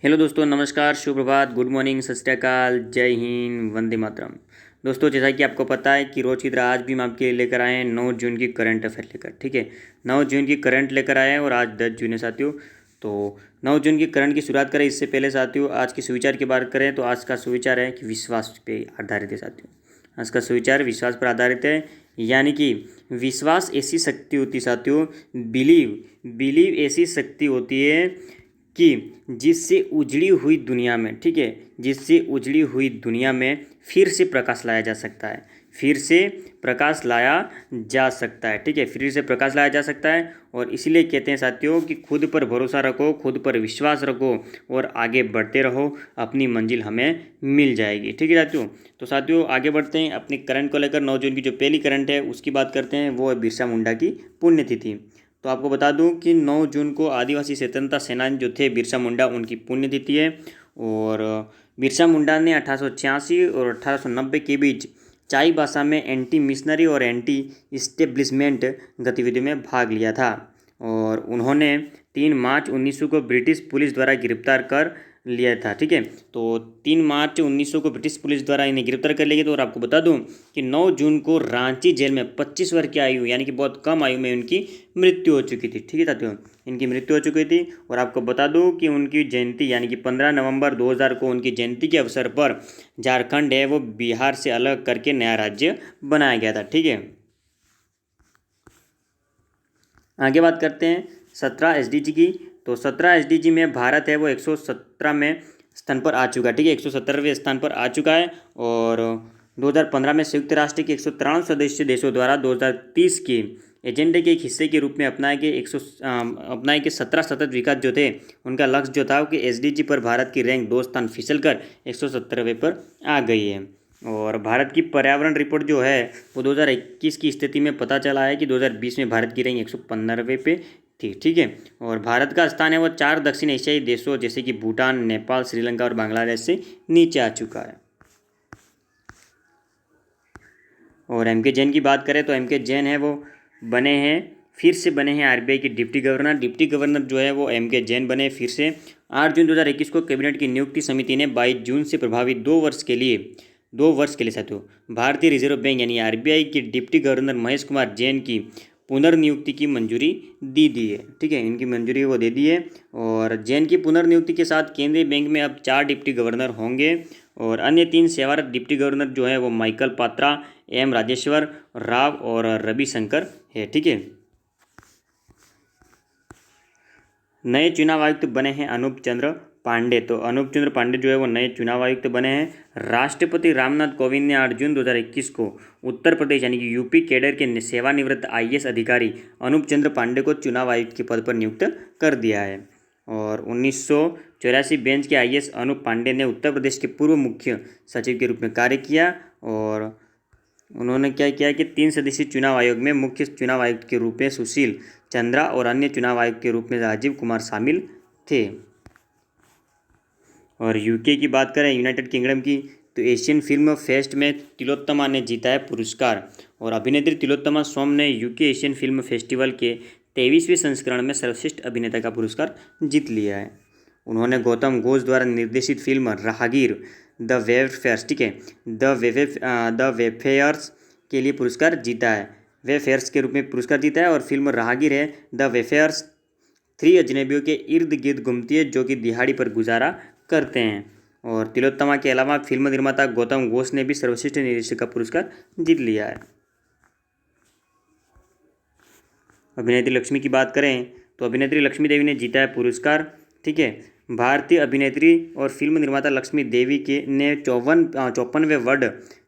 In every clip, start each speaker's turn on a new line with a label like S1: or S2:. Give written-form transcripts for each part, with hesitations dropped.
S1: Hello दोस्तों, नमस्कार, शुभ प्रभात, good morning, सत श्री अकाल, जय हिंद, वंदे मातरम। दोस्तों, जैसा कि आपको पता है कि रोज़ की तरह आज भी हम आपके लिए लेकर आए हैं 9 जून की करंट अफेयर लेकर। ठीक है, 9 जून की करंट लेकर आए हैं और आज 10 जून है साथियों। तो 9 जून की करंट की शुरुआत करें इससे पहले साथियों आज के सुविचार की बात करें तो आज का सुविचार है कि विश्वास पे आधारित है साथियों। आज का सुविचार विश्वास पर आधारित है, यानी कि विश्वास ऐसी शक्ति होती है साथियों, बिलीव बिलीव ऐसी शक्ति होती है कि जिससे उजड़ी हुई दुनिया में, ठीक है, जिससे उजड़ी हुई दुनिया में फिर से प्रकाश लाया जा सकता है, फिर से प्रकाश लाया जा सकता है। ठीक है, फिर से प्रकाश लाया जा सकता है। और इसीलिए कहते हैं साथियों कि खुद पर भरोसा रखो, खुद पर विश्वास रखो और आगे बढ़ते रहो, अपनी मंजिल हमें मिल जाएगी। ठीक है साथियों, तो साथियों आगे बढ़ते हैं अपनी करंट को लेकर। 9 जून की जो पहली करंट है उसकी बात करते हैं, वो है बिरसा मुंडा की पुण्यतिथि। तो आपको बता दूं कि 9 जून को आदिवासी स्वतंत्रता सेनानी जो थे बिरसा मुंडा, उनकी पुण्यतिथि है। और बिरसा मुंडा ने 1886 और 1890 के बीच चाईबासा में एंटी मिशनरी और एंटी इस्टेब्लिशमेंट गतिविधियों में भाग लिया था। और उन्होंने 3 मार्च 1900 को ब्रिटिश पुलिस द्वारा गिरफ्तार कर लिया था। ठीक है, तो 3 मार्च 1900 को ब्रिटिश पुलिस द्वारा इन्हें गिरफ्तार कर लिया गया था। और आपको बता दूं कि 9 जून को रांची जेल में 25 वर्ष की आयु, यानी कि बहुत कम आयु में उनकी मृत्यु हो चुकी थी। ठीक है साथियों, इनकी मृत्यु हो चुकी थी। और आपको बता दूं कि उनकी जयंती यानी कि 15 नवंबर 2000 को उनकी जयंती के अवसर पर झारखंड है वो बिहार से अलग करके नया राज्य बनाया गया था। ठीक है, आगे बात करते हैं 17 एसडीजी की। तो 17 एसडीजी में भारत है वो 117 में स्थान पर आ चुका है। ठीक है, 117वें स्थान पर आ चुका है। और 2015 में संयुक्त राष्ट्र के 193 सदस्य देशों द्वारा 2030 के एजेंडे के एक हिस्से के रूप में अपनाए के 17 सतत विकास जो थे, उनका लक्ष्य जो था कि एसडीजी पर भारत की रैंक 2 स्थान फिसल कर 117वें पर आ गई है। और भारत की पर्यावरण रिपोर्ट जो है वो 2021 की स्थिति में पता चला है कि 2020 में भारत की रैंक 115वें पे थी। ठीक है, और भारत का स्थान है वो 4 दक्षिण एशियाई देशों जैसे कि भूटान, नेपाल, श्रीलंका और बांग्लादेश से नीचे आ चुका है। और एम के जैन की बात करें तो एम के जैन है वो फिर से बने हैं आरबीआई के डिप्टी गवर्नर। डिप्टी गवर्नर जो है वो एम के जैन बने फिर से। 8 जून 2021 को कैबिनेट की नियुक्ति समिति ने 22 जून से प्रभावी 2 वर्ष के लिए साथियों भारतीय रिजर्व बैंक यानी आरबीआई के डिप्टी गवर्नर महेश कुमार जैन की पुनर्नियुक्ति की मंजूरी दी है। ठीक है, इनकी मंजूरी वो दे दी है। और जैन की पुनर्नियुक्ति के साथ केंद्रीय बैंक में अब 4 डिप्टी गवर्नर होंगे। और अन्य 3 सेवारत डिप्टी गवर्नर जो है वो माइकल पात्रा, एम राजेश्वर राव और रविशंकर है। ठीक है, नए चुनाव आयुक्त बने हैं अनूप चंद्र पांडे। तो अनूप चंद्र पांडे जो है वो नए चुनाव आयुक्त बने हैं। राष्ट्रपति रामनाथ कोविंद ने 8 जून 2021 को उत्तर प्रदेश यानी कि यूपी कैडर के सेवानिवृत्त आईएएस अधिकारी अनूप चंद्र पांडे को चुनाव आयुक्त के पद पर नियुक्त कर दिया है। और 1984 बेंच के आईएएस अनूप पांडे ने उत्तर प्रदेश के पूर्व मुख्य सचिव के रूप में कार्य किया। और उन्होंने क्या किया कि 3 सदस्यीय चुनाव आयोग में मुख्य चुनाव आयुक्त के रूप में सुशील चंद्रा और अन्य चुनाव आयुक्त के रूप में राजीव कुमार शामिल थे। और यूके की बात करें, यूनाइटेड किंगडम की, तो एशियन फिल्म फेस्ट में तिलोत्तमा ने जीता है पुरस्कार। और अभिनेत्री तिलोत्तमा सोम ने यूके एशियन फिल्म फेस्टिवल के 23वें संस्करण में सर्वश्रेष्ठ अभिनेता का पुरस्कार जीत लिया है। उन्होंने गौतम घोष द्वारा निर्देशित फिल्म राहगीर द वेफेयर्स, ठीक है, द वेफेयर्स के लिए पुरस्कार जीता है, वेफेयर्स के रूप में पुरस्कार जीता है। और फिल्म राहगीर है द वेफेयर्स 3 अजनबियों के इर्द गिर्द घूमती है जो कि दिहाड़ी पर गुजारा करते हैं। और तिलोत्तमा के अलावा फिल्म निर्माता गौतम घोष ने भी सर्वश्रेष्ठ निर्देशक का पुरस्कार जीत लिया है। अभिनेत्री लक्ष्मी की बात करें तो अभिनेत्री लक्ष्मी देवी ने जीता है पुरस्कार। ठीक है, भारतीय अभिनेत्री और फिल्म निर्माता लक्ष्मी देवी के ने 54वें world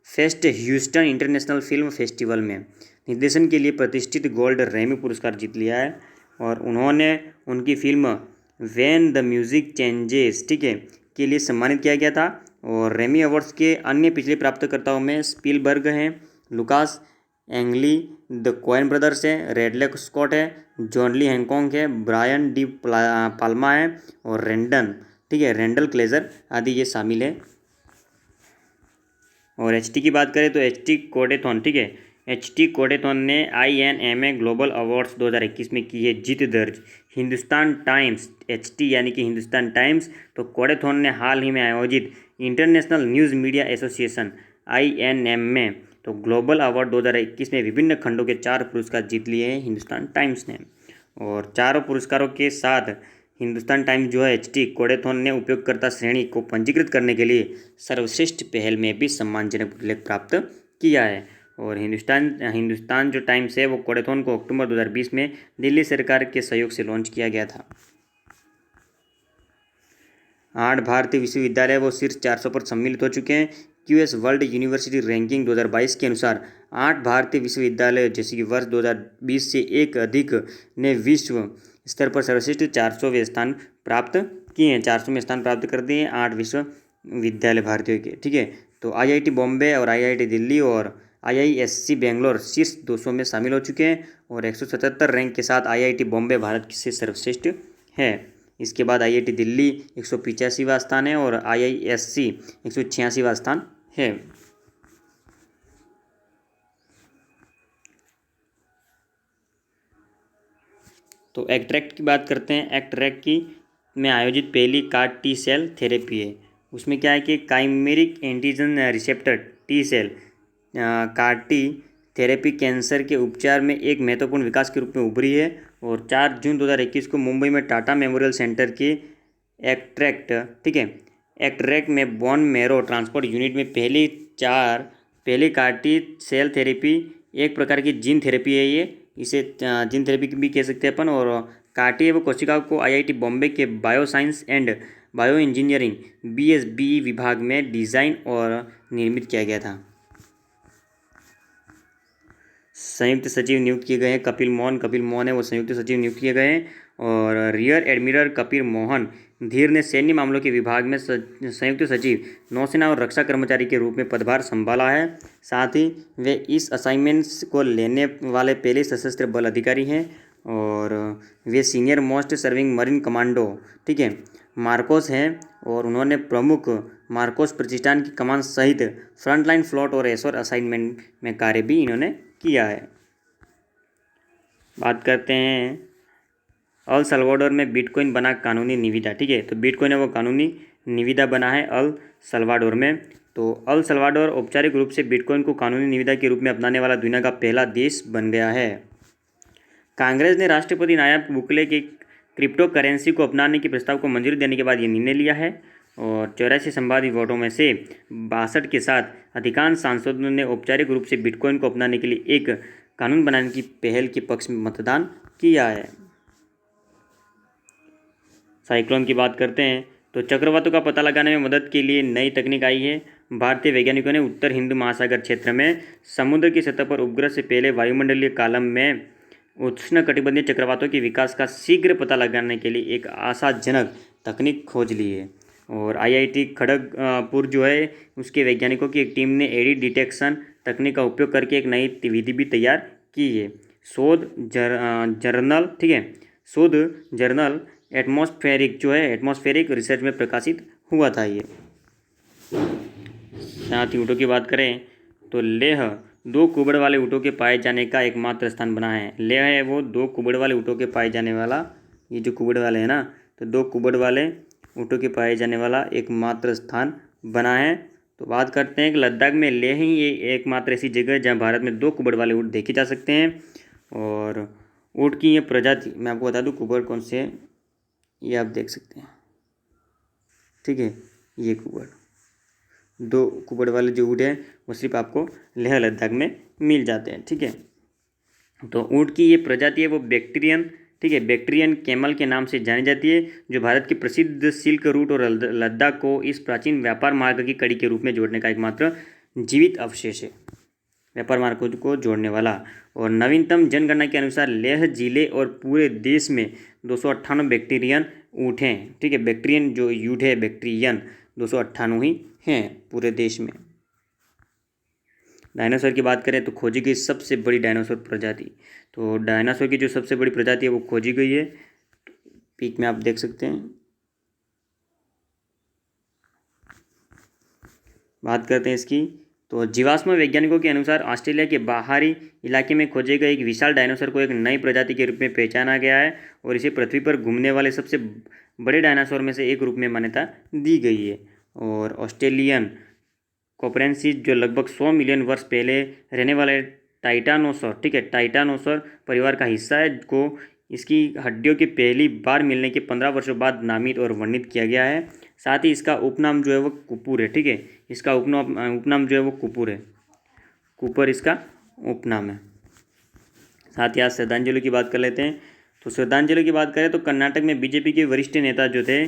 S1: fest Houston international film festival में निर्देशन के लिए प्रतिष्ठित गोल्ड रेमी पुरस्कार जीत लिया है। और उन्होंने उनकी film when the music changes, ठीक है, के लिए सम्मानित किया गया था। और रेमी अवार्ड्स के अन्य पिछले प्राप्तकर्ताओं में स्पीलबर्ग हैं, लुकास एंगली, द कोएन ब्रदर्स है, रेडले स्कॉट है, जॉन ली हैंकॉक है, ब्रायन डी पाल्मा है और रेंडल क्लेजर आदि ये शामिल है। और एचटी की बात करें तो एचटी कोडेथॉन, ठीक है, HT कोडेथॉन ने INMA ग्लोबल अवार्ड्स 2021 में की है जीत दर्ज। हिंदुस्तान टाइम्स, HT यानी कि हिंदुस्तान टाइम्स, तो कोडेथॉन ने हाल ही में आयोजित international news media association INMA तो ग्लोबल अवार्ड 2021 में विभिन्न खंडों के 4 पुरस्कार जीत लिए हैं हिंदुस्तान टाइम्स ने। और चारों पुरस्कारों के साथ हिंदुस्तान टाइम्स जो है HT कोडेथॉन ने उपयोगकर्ता श्रेणी को पंजीकृत करने के लिए सर्वश्रेष्ठ पहल में भी सम्मानजनक उल्लेख प्राप्त किया है। और हिंदुस्तान जो टाइम्स है वो कोडेथॉन को अक्टूबर 2020 में दिल्ली सरकार के सहयोग से लॉन्च किया गया था। 8 भारतीय विश्वविद्यालय वो शीर्ष 400 पर सम्मिलित हो चुके हैं। QS वर्ल्ड यूनिवर्सिटी रैंकिंग 2022 के अनुसार 8 भारतीय विश्वविद्यालय जैसे कि वर्ष 2020 से एक अधिक ने विश्व स्तर पर सर्वश्रेष्ठ 400वें स्थान प्राप्त किए हैं। 400वें स्थान प्राप्त कर दिए हैं 8 विश्वविद्यालय भारतीयों के, ठीक है। तो IIT बॉम्बे और IIT दिल्ली और IISc बेंगलोर शीर्ष 200 में शामिल हो चुके हैं और 177 रैंक के साथ IIT बॉम्बे भारत से सर्वश्रेष्ठ है। इसके बाद IIT दिल्ली 185वां स्थान है और IISc 186वां स्थान है। तो एक्ट्रैक्ट की बात करते हैं। एक्ट्रैक्ट की में आयोजित पहली CAR T सेल थेरेपी है। उसमें क्या है कि chimeric antigen receptor T cell CAR T therapy cancer के उपचार में एक महत्वपूर्ण विकास के रूप में उभरी है। और 4 जून 2021 को मुंबई में टाटा मेमोरियल सेंटर की एक्ट्रैक्ट, ठीक है, एक्ट्रैक्ट में बोन मैरो ट्रांसपोर्ट यूनिट में पहली CAR T सेल थेरेपी एक प्रकार की जीन थेरेपी है। ये इसे जीन थेरेपी भी कह सकते हैं अपन। और CAR T वो कोशिकाओं को IIT बॉम्बे के bio science and bio engineering BSB विभाग में डिज़ाइन और निर्मित किया गया था। संयुक्त सचिव नियुक्त किए गए हैं कपिल मोहन है वो संयुक्त सचिव नियुक्त किए गए हैं। और रियर एडमिरल कपिल मोहन धीर ने सैन्य मामलों के विभाग में संयुक्त सचिव नौसेना और रक्षा कर्मचारी के रूप में पदभार संभाला है। साथ ही वे इस असाइनमेंट्स को लेने वाले पहले सशस्त्र बल अधिकारी हैं और वे senior most serving marine commando, ठीक है, मार्कोस हैं। और उन्होंने प्रमुख मार्कोस प्रतिष्ठान की कमान सहित फ्रंटलाइन फ्लोट और एसोर असाइनमेंट में कार्य भी इन्होंने किया है। बात करते हैं अल सल्वाडोर में बिटकॉइन बना कानूनी निविदा, ठीक है। तो बिटकॉइन है वो कानूनी निविदा बना है अल सल्वाडोर में। तो अल सल्वाडोर औपचारिक रूप से बिटकॉइन को कानूनी निविदा के रूप में अपनाने वाला दुनिया का पहला देश बन गया है। कांग्रेस ने राष्ट्रपति नायब बुकले की क्रिप्टो करेंसी को अपनाने के प्रस्ताव को मंजूरी देने के बाद ये निर्णय लिया है। और 84 संभावित वोटों में से 62 के साथ अधिकांश सांसदों ने औपचारिक रूप से बिटकॉइन को अपनाने के लिए एक कानून बनाने की पहल के पक्ष में मतदान किया है। साइक्लोन की बात करते हैं तो चक्रवातों का पता लगाने में मदद के लिए नई तकनीक आई है। भारतीय वैज्ञानिकों ने उत्तर हिंद महासागर क्षेत्र में समुद्र की सतह पर उपग्रह से पहले वायुमंडलीय कालम में उष्णकटिबंधीय चक्रवातों के विकास का शीघ्र पता लगाने के लिए एक आशाजनक तकनीक खोज ली है। और IIT खड़गपुर जो है उसके वैज्ञानिकों की एक टीम ने एडी डिटेक्शन तकनीक का उपयोग करके एक नई विधि भी तैयार की है। शोध जर्नल, ठीक है, शोध जर्नल एटमॉस्फेरिक रिसर्च में प्रकाशित हुआ था ये। साथ ही ऊँटों की बात करें तो लेह 2 कुबड़ वाले ऊँटों के पाए जाने का एकमात्र स्थान बना है। लेह है वो 2 कुबड़ वाले ऊँटों के पाए जाने वाला, ये जो कुबड़ वाले हैं ना, तो 2 कुबड़ वाले ऊँटों के पाए जाने वाला एकमात्र स्थान बना है। तो बात करते हैं कि लद्दाख में लेह ही ये एकमात्र ऐसी जगह है जहाँ भारत में 2 कुबड़ वाले ऊँट देखे जा सकते हैं। और ऊँट की ये प्रजाति मैं आपको बता दूँ कुबड़ कौन से है, ये आप देख सकते हैं, ठीक है। ये कुबड़ 2 कुबड़ वाले जो ऊँट हैं वो सिर्फ आपको लेह लद्दाख में मिल जाते हैं, ठीक है। तो ऊँट की ये प्रजाति है वो बैक्टीरियन, ठीक है, बैक्टीरियन कैमल के नाम से जानी जाती है, जो भारत की प्रसिद्ध सिल्क रूट और लद्दाख को इस प्राचीन व्यापार मार्ग की कड़ी के रूप में जोड़ने का एकमात्र जीवित अवशेष है, व्यापार मार्गों को जोड़ने वाला। और नवीनतम जनगणना के अनुसार लेह जिले और पूरे देश में 298 बैक्टीरियन ऊँट हैं, ठीक है। बैक्टीरियन जो ऊँट है बैक्टीरियन 298 ही हैं पूरे देश में। डायनासोर की बात करें तो खोजी गई सबसे बड़ी डायनासोर प्रजाति, तो डायनासोर की जो सबसे बड़ी प्रजाति है वो खोजी गई है, पीक में आप देख सकते हैं। बात करते हैं इसकी तो जीवाश्म वैज्ञानिकों के अनुसार ऑस्ट्रेलिया के बाहरी इलाके में खोजे गए एक विशाल डायनासोर को एक नई प्रजाति के रूप में पहचाना गया है और इसे पृथ्वी पर घूमने वाले सबसे बड़े डायनासोर में से एक रूप में मान्यता दी गई है। और ऑस्ट्रेलियन कोपरेंसिस जो लगभग 100 मिलियन वर्ष पहले रहने वाले टाइटानोसॉर, ठीक है, टाइटानोसॉर परिवार का हिस्सा है, को इसकी हड्डियों की पहली बार मिलने के 15 वर्षों बाद नामित और वर्णित किया गया है। साथ ही इसका उपनाम जो है वो कुपुर है, ठीक है, इसका उपनाम जो है वो कुपुर है, कुपर इसका उपनाम है। साथ ही आज श्रद्धांजलि की बात कर लेते हैं। तो श्रद्धांजलि की बात करें तो कर्नाटक में बीजेपी के वरिष्ठ नेता जो थे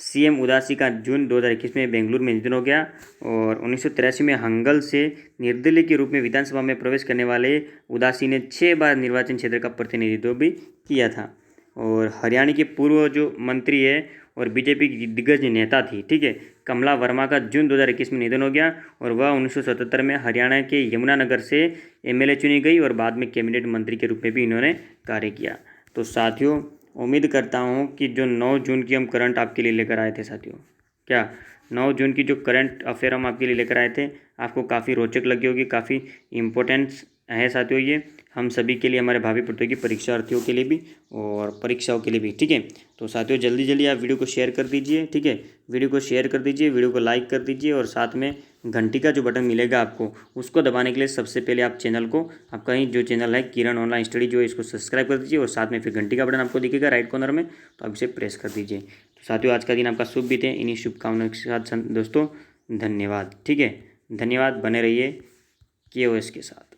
S1: सीएम उदासी का जून 2021 में बेंगलुरु में निधन हो गया। और 1983 में हंगल से निर्दलीय के रूप में विधानसभा में प्रवेश करने वाले उदासी ने 6 बार निर्वाचन क्षेत्र का प्रतिनिधित्व भी किया था। और हरियाणा के पूर्व जो मंत्री है और बीजेपी की दिग्गज नेता थी, ठीक है, कमला वर्मा का जून 2021 में निधन हो गया और वह 1977 में हरियाणा के यमुनानगर से एमएलए चुनी गई और बाद में कैबिनेट मंत्री के रूप में भी इन्होंने कार्य किया। तो साथियों, उम्मीद करता हूँ कि जो 9 जून की हम करंट आपके लिए लेकर आए थे साथियों, क्या 9 जून की जो करंट अफेयर हम आपके लिए लेकर आए थे आपको काफ़ी रोचक लगी होगी, काफ़ी इम्पोर्टेंस है साथियों ये हम सभी के लिए, हमारे भावी प्रतियोगी परीक्षार्थियों के लिए भी और परीक्षाओं के लिए भी, ठीक है। तो साथियों जल्दी जल्दी आप वीडियो को शेयर कर दीजिए, ठीक है, वीडियो को शेयर कर दीजिए, वीडियो को लाइक कर दीजिए और साथ में घंटी का जो बटन मिलेगा आपको उसको दबाने के लिए सबसे पहले आप चैनल को, आपका ही जो चैनल है किरण ऑनलाइन स्टडी जो है इसको सब्सक्राइब कर दीजिए और साथ में फिर घंटी का बटन आपको दिखेगा राइट कॉर्नर में, तो आप इसे प्रेस कर दीजिए। तो साथियों आज का दिन आपका शुभ बीते, इन्हीं शुभकामनाओं के साथ दोस्तों धन्यवाद, ठीक है, धन्यवाद, बने रहिए KOS के साथ।